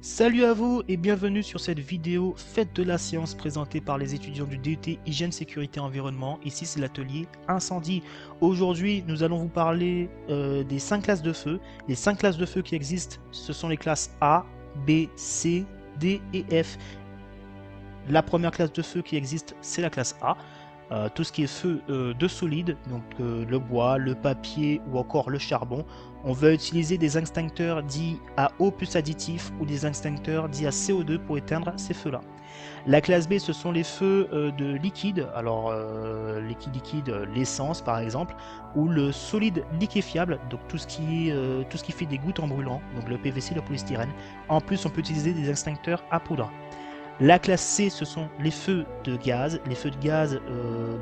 Salut à vous et bienvenue sur cette vidéo Fête de la science présentée par les étudiants du DUT Hygiène, Sécurité, Environnement. Ici c'est l'atelier Incendie. Aujourd'hui nous allons vous parler des 5 classes de feu. Les 5 classes de feu qui existent, ce sont les classes A, B, C, D et F. La première classe de feu qui existe, c'est la classe A. Tout ce qui est feu de solide, donc le bois, le papier ou encore le charbon. On va utiliser des extincteurs dits à eau plus additif ou des extincteurs dits à CO2 pour éteindre ces feux-là. La classe B, ce sont les feux de liquide, alors liquide, l'essence par exemple, ou le solide liquéfiable, donc tout ce qui fait des gouttes en brûlant, donc le PVC, le polystyrène. En plus, on peut utiliser des extincteurs à poudre. La classe C, ce sont les feux de gaz. Les feux de gaz,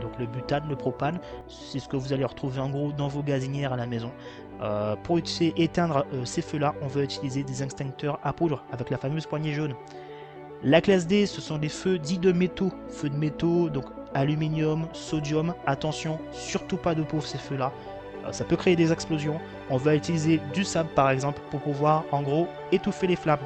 donc le butane, le propane, c'est ce que vous allez retrouver en gros dans vos gazinières à la maison. Pour éteindre ces feux-là, on va utiliser des extincteurs à poudre avec la fameuse poignée jaune. La classe D, ce sont des feux dits de métaux. Feux de métaux, donc aluminium, sodium. Attention, surtout pas de pour ces feux-là. Ça peut créer des explosions. On va utiliser du sable par exemple pour pouvoir en gros étouffer les flammes.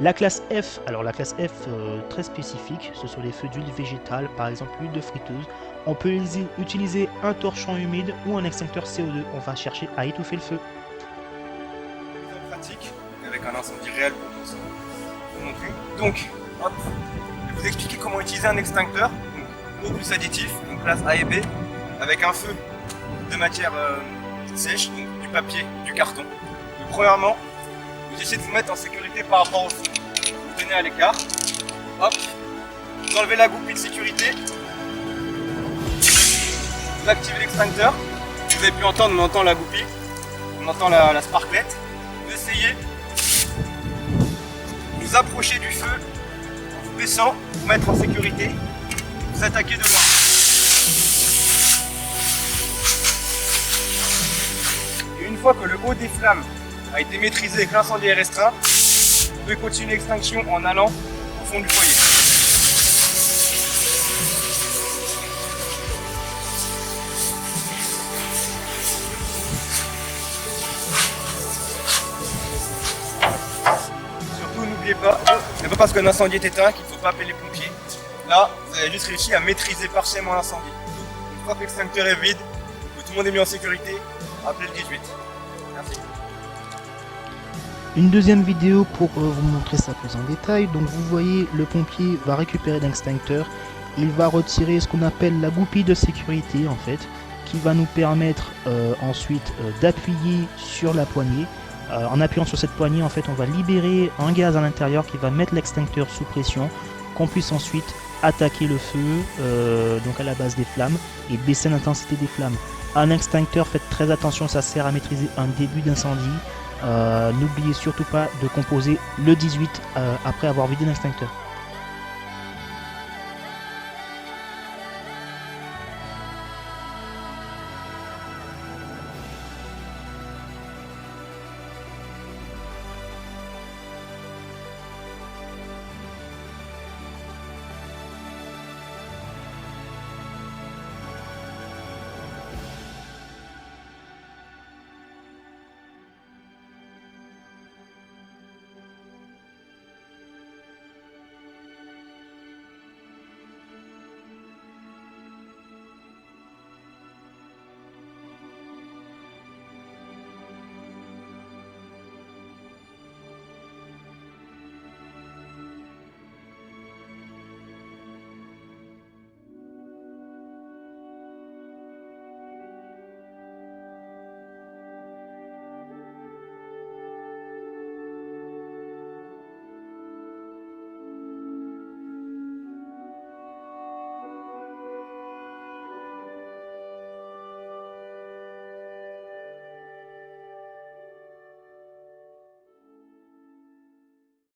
La classe F, alors la classe F très spécifique, ce sont les feux d'huile végétale, par exemple l'huile de friteuse. On peut utiliser un torchon humide ou un extincteur CO2, on va chercher à étouffer le feu. Mise en pratique, avec un incendie réel pour vous montrer. Donc, hop, je vais vous expliquer comment utiliser un extincteur, donc eau plus additif, donc classe A et B, avec un feu de matière sèche, donc du papier, du carton. Donc, premièrement, vous essayez de vous mettre en sécurité par rapport au feu. Vous tenez à l'écart, hop, vous enlevez la goupille de sécurité, vous activez l'extincteur, vous avez pu entendre, on entend la goupille, on entend la sparklette. Vous essayez de vous approcher du feu, en vous baissant, vous mettre en sécurité, vous attaquez de loin. Et une fois que le haut des flammes a été maîtrisé et que l'incendie est restreint, vous pouvez continuer l'extinction en allant au fond du foyer. Surtout n'oubliez pas, ce n'est pas parce qu'un incendie est éteint qu'il ne faut pas appeler les pompiers. Là, vous avez juste réussi à maîtriser partiellement l'incendie. Une fois que l'extincteur est vide, que tout le monde est mis en sécurité, appelez le 18. Merci. Une deuxième vidéo pour vous montrer ça plus en détail. Donc vous voyez, le pompier va récupérer l'extincteur, il va retirer ce qu'on appelle la goupille de sécurité en fait, qui va nous permettre ensuite d'appuyer sur la poignée. En appuyant sur cette poignée, en fait, on va libérer un gaz à l'intérieur qui va mettre l'extincteur sous pression, qu'on puisse ensuite attaquer le feu donc à la base des flammes et baisser l'intensité des flammes. Un extincteur, faites très attention, ça sert à maîtriser un début d'incendie. N'oubliez surtout pas de composer le 18 après avoir vidé l'extincteur.